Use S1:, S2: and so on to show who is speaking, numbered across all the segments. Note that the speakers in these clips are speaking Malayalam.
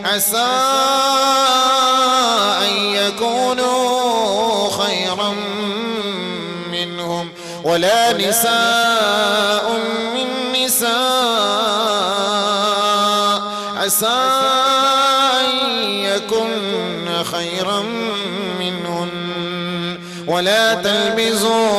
S1: عسى أن يكونوا خيرا منهم ولا نساء من نساء عسى أن يكن خيرا منهن ولا تلمزوا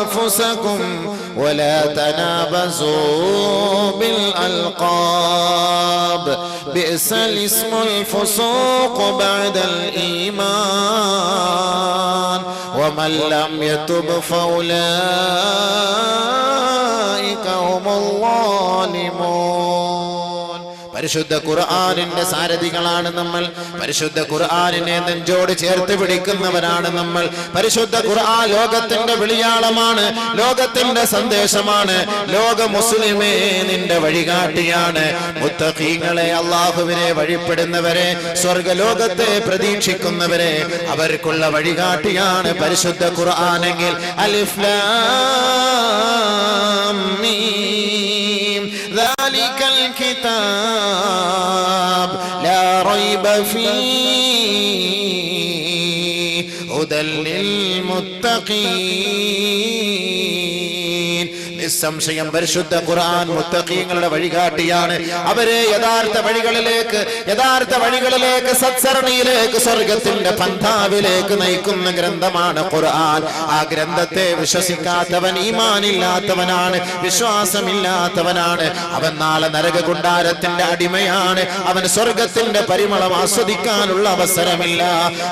S1: أنفسكم ولا تنابزوا بالألقاب بئس الاسم الفسوق بعد الإيمان ومن لم يتب فأولئك هم الظالمون. പരിശുദ്ധ ഖുർആനിന്റെ സാരഥികളാണ് നമ്മൾ. പരിശുദ്ധ ഖുർആനിനെ നെഞ്ചോട് ചേർത്ത് പിടിക്കുന്നവരാണ് നമ്മൾ. പരിശുദ്ധ ഖുർആൻ ലോകത്തിന്റെ വിളിയാളമാണ്, ലോകത്തിന്റെ സന്ദേശമാണ്. ലോക മുസ്ലിമേ നിന്റെ വഴികാട്ടിയാണ്. മുത്തഖീങ്ങളെ, അല്ലാഹുവിനെ വഴിപ്പെടുന്നവരെ, സ്വർഗ്ഗലോകത്തെ പ്രതീക്ഷിക്കുന്നവരെ അവർക്കുള്ള വഴികാട്ടിയാണ് പരിശുദ്ധ ഖുർആനെങ്കിൽ അലിഫ് ലാം മീം ذلك الكتاب لا ريب فيه هدى للمتقين. നിസ്സംശയം പരിശുദ്ധ ഖുർആൻ മുത്തഖീങ്ങളുടെ വഴികാട്ടിയാണ്. അവരെ യഥാർത്ഥ വഴികളിലേക്ക് സത്സരണിയിലേക്ക് സ്വർഗത്തിന്റെ പന്ഥാവിലേക്ക് നയിക്കുന്ന ഗ്രന്ഥമാണ് ഖുർആൻ. ആ ഗ്രന്ഥത്തെ വിശ്വസിക്കാത്തവൻ ഈമാനില്ലാത്തവനാണ്, വിശ്വാസമില്ലാത്തവനാണ്. അവൻ നാളെ നരക കുണ്ടാരത്തിന്റെ അടിമയാണ്. അവൻ സ്വർഗത്തിന്റെ പരിമളം ആസ്വദിക്കാനുള്ള അവസരമില്ല.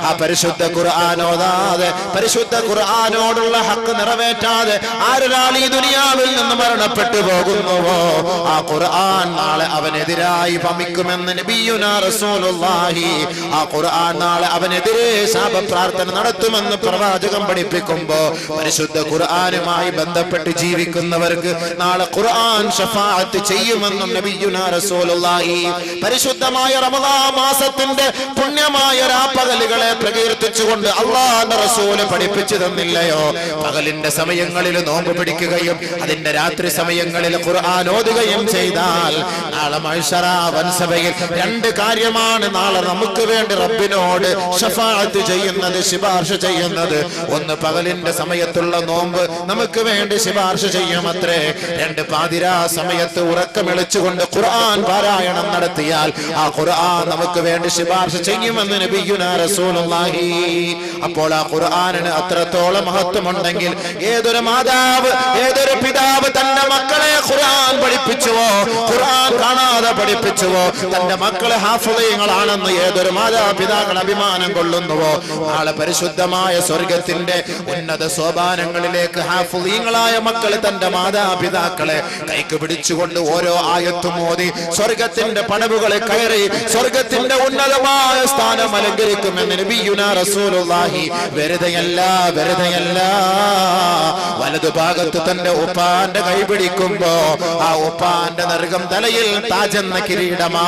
S1: ആ പരിശുദ്ധ ഖുർആൻ ഓതാതെ, പരിശുദ്ധ ഖുർആനോടുള്ള ഹക്ക് നിറവേറ്റാതെ ആരൊരാൾ ഈ ദുനിയാവിൽ നിന്ന് മരണപ്പെട്ടു പോകുന്നുവോ ആ ഖുർആൻ നാളെ അവനെതിരായി ഭമിക്കുമെന്ന് നബിയുനാ റസൂലുള്ളാഹി. ആ ഖുർആൻ നാളെ അവനെതിരെ ശാപപ്രാർത്ഥന നടത്തുമെന്ന് പ്രവാചകൻ പഠിപ്പിക്കുമ്പോ പരിശുദ്ധ ഖുർആനുമായി ബന്ധപ്പെട്ട് ജീവിക്കുന്നവർക്ക് നാളെ ഖുർആൻ ശഫാഅത്ത് ചെയ്യുമെന്നും നബിയുനാ റസൂലുള്ളാഹി. പരിശുദ്ധമായ റമദാൻ മാസത്തിന്റെ പുണ്യമായ രാപ്പകലുകളെ പ്രകീർത്തിച്ചുകൊണ്ട് അല്ലാഹുവിന്റെ റസൂൽ പഠിപ്പിച്ചു തന്നില്ലയോ? പകലിന്റെ സമയങ്ങളിൽ നോമ്പ് പിടിക്കുകയും അതിന്റെ രാത്രി സമയങ്ങളിൽ ഖുർആൻ ഓതുകയും ചെയ്താൽ നാളെ മഹ്ശറ വൻസഭയിൽ രണ്ട് കാര്യമാണ് നാളെ നമുക്ക് വേണ്ടി റബ്ബിനോട് ശഫാഅത്ത് ചെയ്യുന്നത്, ശുപാർശ ചെയ്യുന്നത്. ഒന്ന്, പകലിന്റെ സമയത്തുള്ള നോമ്പ് നമുക്ക് വേണ്ടി ശുപാർശ ചെയ്യുമത്രേ. രണ്ട്, പാതിരാ സമയത്ത് ഉറക്കമിളിച്ചുകൊണ്ട് ഖുർആൻ പാരായണം നടത്തിയാൽ ആ ഖുർആൻ നമുക്ക് വേണ്ടി ശുപാർശ ചെയ്യുമെന്ന് നബിയുനാ റസൂലുള്ളാഹി. അപ്പോൾ ആ ഖുർആനിന് അത്രത്തോളം മഹത്വമുണ്ടെങ്കിൽ ഏതൊരു മാതാവ്, ഏതൊരു പിതാവ് തന്റെ മക്കളെ ഖുർആൻ പഠിപ്പിച്ചുവോ, ഖുർആൻ കാണാതെ പഠിപ്പിച്ചുവോ, തന്റെ മക്കളെ ഹാഫിളീങ്ങളാണെന്ന് ഏതൊരു മാതാപിതാക്കൾ അഭിമാനം കൊള്ളുന്നുവോ, നാളെ പരിശുദ്ധമായ സ്വർഗത്തിന്റെ ഉന്നത സോപാനങ്ങളിലേക്ക് ഹാഫിളീങ്ങളായ മക്കൾ തന്റെ മാതാപിതാക്കളെ കൈക്ക് പിടിച്ചുകൊണ്ട് ഓരോ ആയത്തും ഓതി സ്വർഗത്തിന്റെ പടവുകളെ കയറി സ്വർഗത്തിന്റെ ഉന്നതമായ സ്ഥാനം അലങ്കരിക്കുമെന്ന് നബിയുനാ റസൂലുള്ളാഹി. വെറുതെയല്ല വലതുഭാഗത്ത് തന്റെ ഉപ്പാന്റെ കൈ പിടിക്കുമ്പോ ആ ഉപ്പാന്റെ നെറുകം തലയിൽ താജെന്ന കിരീടമാ.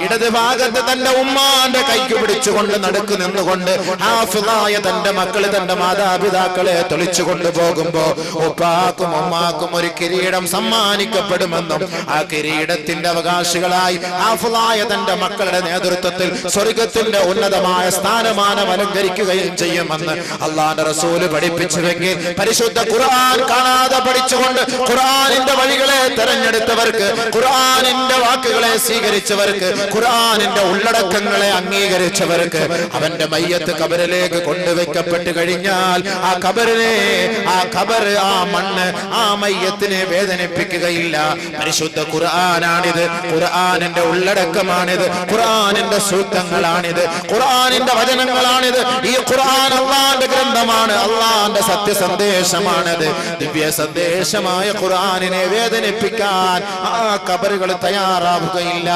S1: ഇടത് ഭാഗത്ത് തന്റെ ഉമ്മാന്റെ കൈക്ക് പിടിച്ചുകൊണ്ട് നടുക്ക് നിന്നുകൊണ്ട് ഹാഫിളായ തന്റെ മക്കള്, തന്റെ മാതാപിതാക്കളെ തെളിച്ചു കൊണ്ടുപോകുമ്പോ ഉപ്പാക്കും ഉമ്മാക്കും ഒരു കിരീടം സമ്മാനിക്കപ്പെടുമെന്നും ആ കിരീടത്തിന്റെ അവകാശികളായി ഹാഫിളായ തന്റെ മക്കളുടെ നേതൃത്വത്തിൽ സ്വർഗത്തിന്റെ ഉന്നതമായ സ്ഥാനമാനം അലങ്കരിക്കുകയും ചെയ്യുമെന്ന് അല്ലാഹുവിന്റെ റസൂല് പഠിപ്പിച്ചുവെങ്കിൽ പരിശുദ്ധ ഖുർആൻ കാണാതെ പഠിച്ചുകൊണ്ട് ഖുർആനിന്റെ വഴികളെ തെരഞ്ഞെടുത്തവർക്ക്, ഖുർആനിന്റെ വാക്കുകളെ സ്വീകരിച്ചവർക്ക്, ഖുർആനിന്റെ ഉള്ളടക്കങ്ങളെ അംഗീകരിച്ചവർക്ക് അവന്റെ മയ്യത്ത് ഖബറിലേക്ക് കൊണ്ടുവയ്ക്കപ്പെട്ട് കഴിഞ്ഞാൽ ആ ഖബർ, ആ മണ്ണ് ആ മയ്യത്തിനെ വേദനിപ്പിക്കുകയില്ല. പരിശുദ്ധ ഖുർആനാണിത്, ഖുർആനിന്റെ ഉള്ളടക്കമാണിത്, ഖുർആനിന്റെ സൂക്തങ്ങളാണിത്, ഖുർആനിന്റെ വചനങ്ങളാണിത്. ഈ ഖുർആൻ അല്ലാഹുവിന്റെ ഗ്രന്ഥമാണ്, അല്ലാഹുവിന്റെ സത്യസന്ദേശമാണത്. ദിവ്യ സന്ദേശമായ ഖുർആനിനെ വേദനിപ്പിക്കാൻ ആ ഖബറുകൾ തയ്യാറാവുകയില്ല.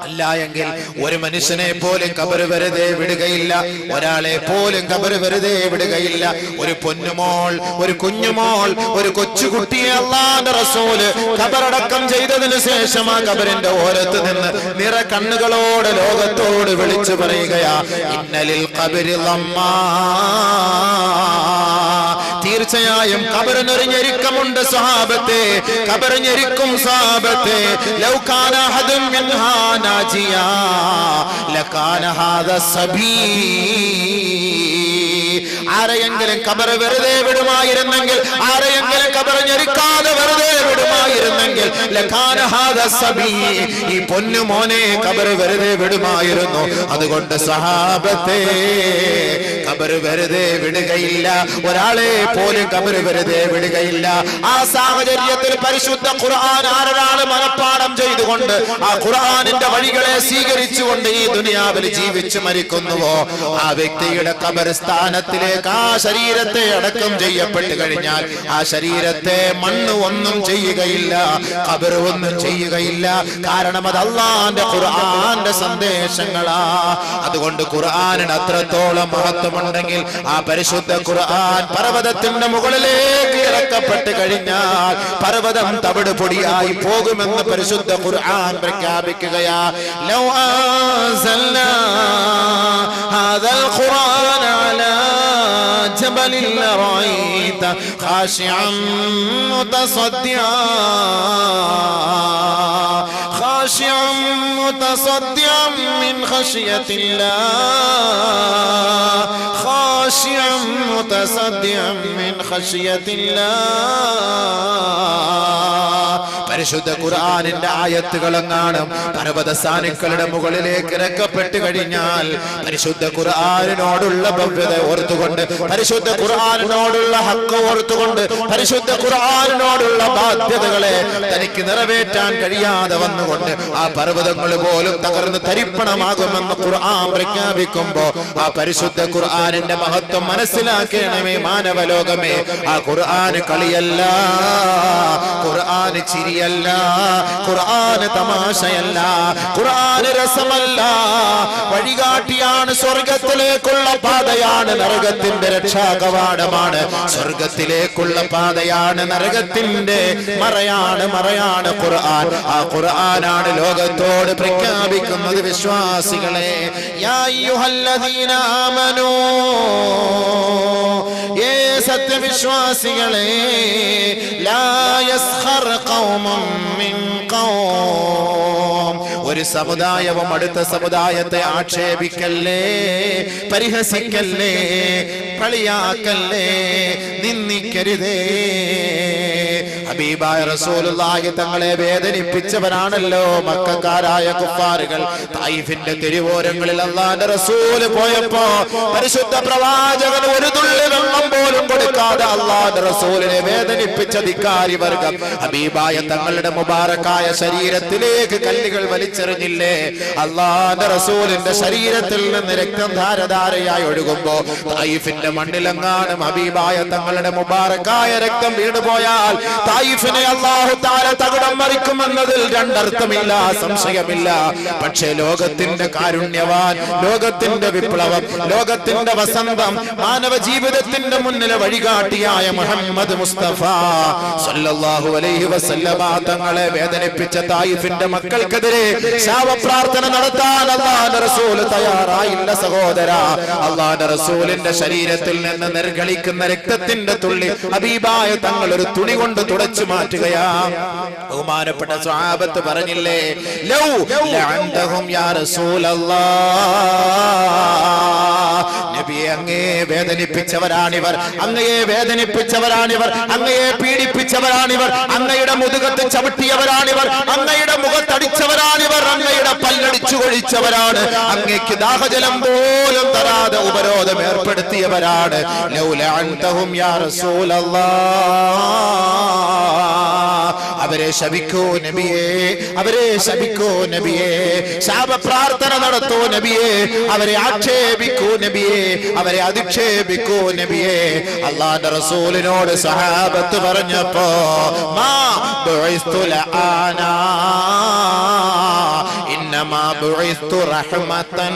S1: അല്ല എങ്കിൽ ഒരു മനുഷ്യനെ പോലും ഖബർ വെറുതെ വിടുകയില്ല, ഒരാളെ പോലും ഖബർ വെറുതെ വിടുകയില്ല. ഒരു പൊന്നുമോൾ, ഒരു കുഞ്ഞുമോൾ, ഒരു കൊച്ചുകുട്ടിയെ അല്ലാഹുവിന്റെ റസൂല് ഖബറടക്കം ചെയ്തതിനു ശേഷം ആ ഖബറിന്റെ ഓരത്ത് നിന്ന് നിറ കണ്ണുകളോട് ലോകത്തോട് വിളിച്ചു പറയുകയാ, ഇന്നലിൽ ഖബരി ലമ്മാ, തീർച്ചയായും ഖബറിനൊരു ഞെരുക്കമുണ്ട് സ്വഹാബത്തെ, ഖബർ ഞെരുക്കും സ്വഹാബത്തെ. ലൗ കാന അഹദുൻ മിൻഹാ നാജിയാ ലകാന ഹാദാ സബീ. ആരെയെങ്കിലും ഖബർ വെറുതെ വിടുമായിരുന്നെങ്കിൽ, ആരെയെങ്കിലും ഖബർ ഞെരുക്കാതെ വെറുതെ വിടുമായിരുന്നെങ്കിൽ ലകാന ഹാദാ സബീ, ഈ പൊന്നു മോനെ ഖബർ വെറുതെ വിടുമായിരുന്നു. അതുകൊണ്ട് സഹാബത്തെ ഖബർ വെറുതെ വിടുകയില്ല, ഒരാളെ പോലും ഖബർ വെറുതെ വിടുകയില്ല. ആ സാഹചര്യത്തിൽ പരിശുദ്ധ ഖുർആൻ ആരൊരാള് മനപ്പാഠം ചെയ്തുകൊണ്ട് ആ ഖുർആനിന്റെ വഴികളെ സ്വീകരിച്ചുകൊണ്ട് ഈ ദുനിയാവിൽ ജീവിച്ചു മരിക്കുന്നുവോ, ആ വ്യക്തിയുടെ ഖബർ സ്ഥാനത്തിലേക്ക് ആ ശരീരത്തെ അടക്കം ചെയ്യപ്പെട്ട് കഴിഞ്ഞാൽ ആ ശരീരത്തെ മണ്ണ് ഒന്നും ചെയ്യുകയില്ല, ഖബർ ഒന്നും ചെയ്യുകയില്ല. കാരണം അത് അല്ലാഹുവിന്റെ ഖുർആന്റെ സന്ദേശങ്ങളാ. അതുകൊണ്ട് ഖുർആനിന് അത്രത്തോളം മഹത്വമുണ്ടെങ്കിൽ ആ പരിശുദ്ധ ഖുർആൻ പർവ്വതത്തിന്റെ മുകളിലേക്ക് ഇറക്കപ്പെട്ട് കഴിഞ്ഞാൽ പർവ്വതം തവിട് പൊടിയായി പോകുമെന്ന് പരിശുദ്ധ ഖുർആൻ പ്രഖ്യാപിക്കുകയാ. ലൗ അൻസൽനാ ഹാദൽ ഖുർആന അലാ ജബലിൻ ലറഅയ്ത ഖാശിഅൻ മുതസദ്ദിആ خاشعا متصدعا من خشية الله خاشعا متصدعا من خشية الله. പരിശുദ്ധ ഖുർആനിന്റെ ആയത്തുകളെങ്ങാണ് പർവ്വതസാനുക്കളുടെ മുകളിലേക്ക് ഇറക്കപ്പെട്ട് കഴിഞ്ഞാൽ പരിശുദ്ധ ഖുർആനിനോടുള്ള ഭവ്യത ഓർത്തുകൊണ്ട്, പരിശുദ്ധ ഖുർആനിനോടുള്ള ഹക്ക് ഓർത്തുകൊണ്ട്, പരിശുദ്ധ ഖുർആനിനോടുള്ള ബാധ്യതകളെ തനിക്ക് നിറവേറ്റാൻ കഴിയാതെ വന്നുകൊണ്ട് ആ പർവ്വതങ്ങൾ പോലും തകർന്ന് തരിപ്പണമാകുമെന്ന് ഖുർആൻ പ്രഖ്യാപിക്കുമ്പോ ആ പരിശുദ്ധ ഖുർആനിന്റെ മഹത്വം മനസ്സിലാക്കണമേ മാനവലോകമേ. ആ ഖുർആൻ കളിയല്ല, ഖുർആൻ ചിരിയല്ല, ഖുർആൻ തമാശയല്ല, ഖുർആൻ രസമല്ല. വഴികാട്ടിയാണ്, സ്വർഗത്തിലേക്കുള്ള പാതയാണ്, നരകത്തിന്റെ രക്ഷാകവാടമാണ്. സ്വർഗത്തിലേക്കുള്ള പാതയാണ്, നരകത്തിന്റെ മറയാണ് ഖുർആൻ. ആ ഖുർആനാണ് ലോകത്തോട് പ്രഖ്യാപിക്കുന്നത് വിശ്വാസികളെ. യാ അയ്യുഹല്ലദീന ആമനൂ, ഏ സത്യവിശ്വാസികളെ, ലാ യസ്ഖർ ഖൗമും മിൻ ഖൗം, ഒരു സമുദായവും അടുത്ത സമുദായത്തെ ആക്ഷേപിക്കല്ലേ, പരിഹസിക്കല്ലേ, കളിയാക്കല്ലേ, നിന്ദിക്കരുതേ. ഹബീബായ റസൂലുള്ളാഹി തങ്ങളെ വേദനിപ്പിച്ചവരാണല്ലോ മക്കക്കാരായ കുഫാറുകൾ. തായിഫിന്റെ തെരുവോരങ്ങളിൽ അല്ലാഹുവിന്റെ റസൂൽ പോയപ്പോ പരിശുദ്ധ പ്രവാചകൻ ഒരു തുള്ളി വെള്ളം പോലും കൊടുക്കാതെ അല്ലാഹുവിന്റെ റസൂലിനെ വേദനിപ്പിച്ച ധിക്കാരി വർഗം ഹബീബായ തങ്ങളുടെ മുബാറക്കായ ശരീരത്തിലേക്ക് കല്ലുകൾ വലിച്ചെറിഞ്ഞില്ലേ? അല്ലാഹുവിന്റെ റസൂലിന്റെ ശരീരത്തിൽ നിന്ന് രക്തം ധാരധാരയായി ഒഴുകുമ്പോ തായിഫിന്റെ മണ്ണിലെങ്ങാനും ഹബീബായ തങ്ങളുടെ മുബാറക്കായ രക്തം വീണുപോയാൽ തായിഫിനെ അല്ലാഹു തആല തകിടം മറിക്കുമെന്നതിൽ രണ്ടർത്ഥമില്ല, സംശയമില്ല. പക്ഷേ ലോകത്തിന്റെ കാരുണ്യവാൻ, ലോകത്തിന്റെ വിപ്ലവം, ലോകത്തിന്റെ വസന്തം, മാനവ ജീവിതത്തിന്റെ മുന്നിലെ വഴികാട്ടിയായ മുഹമ്മദ് മുസ്തഫ സല്ലല്ലാഹു അലൈഹി വസല്ലമ തങ്ങളെ വേദനിപ്പിച്ച തായിഫിന്റെ മക്കൾക്കെതിരെ ശാപപ്രാർത്ഥന നടത്താൻ അല്ലാഹുവിന്റെ റസൂൽ തയ്യാറായില്ല സഹോദരാ. അല്ലാഹുവിന്റെ റസൂലിന്റെ ശരീരത്തിൽ നിന്ന് നിർഗളിക്കുന്ന രക്തത്തിന്റെ തുള്ളി ഹബീബായ തങ്ങൾ ഒരു തുണി കൊണ്ട് തുടച്ചു മാറ്റുകയാ. ബഹുമാനപ്പെട്ട സ്വഹാബത്ത് പറഞ്ഞില്ലേ, ലൗ ലഅൻതഹും യാ റസൂലല്ലാഹ്, നബിയെ അങ്ങയെ വേദനിപ്പിച്ചവരാണിവർ, അങ്ങയെ വേദനിപ്പിച്ചവരാണിവർ, അങ്ങയെ പീഡിപ്പിച്ചവരാണിവർ, അങ്ങയുടെ മുതുകത്ത് ചവിട്ടിയവരാണിവർ, അങ്ങയുടെ മുഖത്തടിച്ചവരാണിവർ, അങ്ങയുടെ പല്ലടിച്ചു കൊഴിച്ചവരാണ്, അങ്ങയ്ക്ക് ദാഹജലം പോലും തരാതെ ഉപരോധം ഏർപ്പെടുത്തിയവരാണ്. ലൗ ലഅൻതഹും യാ റസൂലല്ലാഹ്, അവരെ ശപിക്കൂ നബിയേ, അവരെ ശപിക്കൂ നബിയേ, ശാപപ്രാർത്ഥന നടത്തൂ നബിയേ, അവരെ ആക്ഷേപിക്കൂ നബിയേ, അവരെ അധിക്ഷേപിക്കൂ നബിയേ. അല്ലാഹുവിന്റെ റസൂലിനോട് സഹാബത്ത് പറഞ്ഞപ്പോ മാ ബുഇസ്തു ലഅനാ ഇന്നമാ ബുഇസ്തു റഹ്മതൻ,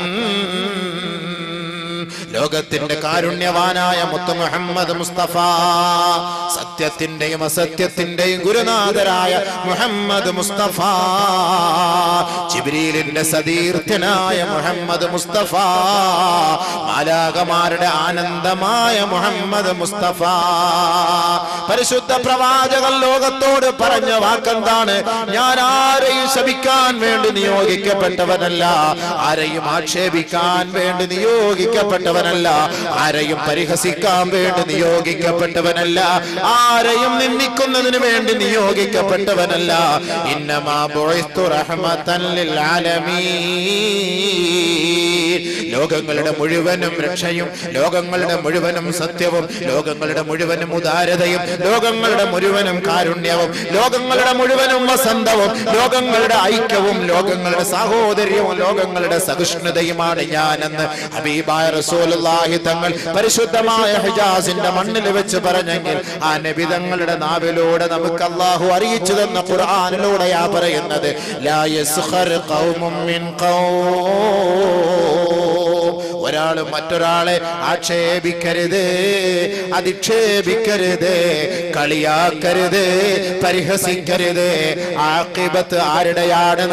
S1: ലോകത്തിന്റെ കാരുണ്യവാനായ മുത്ത് മുഹമ്മദ് മുസ്തഫ, സത്യത്തിന്റെയും അസത്യത്തിന്റെയും ഗുരുനാഥരായ മുഹമ്മദ് മുസ്തഫ ജിബ്രീലിന്റെ സതീർത്ഥ്യനായ മുഹമ്മദ് മുസ്തഫ, മാലാഖമാരുടെ ആനന്ദമായ മുഹമ്മദ് മുസ്തഫ. പരിശുദ്ധ പ്രവാചകൻ ലോകത്തോട് പറഞ്ഞ വാക്കെന്താണ്? ഞാൻ ആരെയും ശപിക്കാൻ വേണ്ടി നിയോഗിക്കപ്പെട്ടവനല്ല, ആരെയും ആക്ഷേപിക്കാൻ വേണ്ടി നിയോഗിക്കപ്പെട്ടവനല്ല, ആരെയും പരിഹസിക്കാൻ വേണ്ടി നിയോഗിക്കപ്പെട്ടവനല്ല, ആരെയും നിന്ദിക്കുന്നതിന് വേണ്ടി നിയോഗിക്കപ്പെട്ടവനല്ല. ഇന്നമാ ബുഇസ്തു റഹ്മതൻ ലിൽ ആലമീൻ. ലോകങ്ങളുടെ മുഴുവനും രക്ഷയും, ലോകങ്ങളുടെ മുഴുവനും സത്യവും, ലോകങ്ങളുടെ മുഴുവനും ഉദാരതയും, ലോകങ്ങളുടെ മുഴുവനും കാരുണ്യവും, ലോകങ്ങളുടെ മുഴുവനും വസന്തവും, ലോകങ്ങളുടെ ഐക്യവും, ലോകങ്ങളുടെ സാഹോദര്യവും, ലോകങ്ങളുടെ സഹിഷ്ണുതയുമാണ് ഞാനെന്ന് ഹബീബായ റസൂലുള്ളാഹി തങ്ങൾ പരിശുദ്ധമായ ഹിജാസിന്റെ മണ്ണിൽ വെച്ച് പറഞ്ഞെങ്കിൽ ആ നബി തങ്ങളുടെ നാവിലൂടെ നമുക്ക് അല്ലാഹു അറിയിച്ചു തന്ന ഖുർആനിലൂടെയാ പറയുന്നത്. ലാ യസ്ഖർ ഖൗമും മിൻ ഖൗം. ഒരാൾ മറ്റൊരാളെ ആക്ഷേപിക്കരുത്, അധിക്ഷേപിക്കരുത്, കളിയാക്കരുത്, പരിഹസിക്കരുത്. ആഖിബത്ത് ആരുടെയാണ്?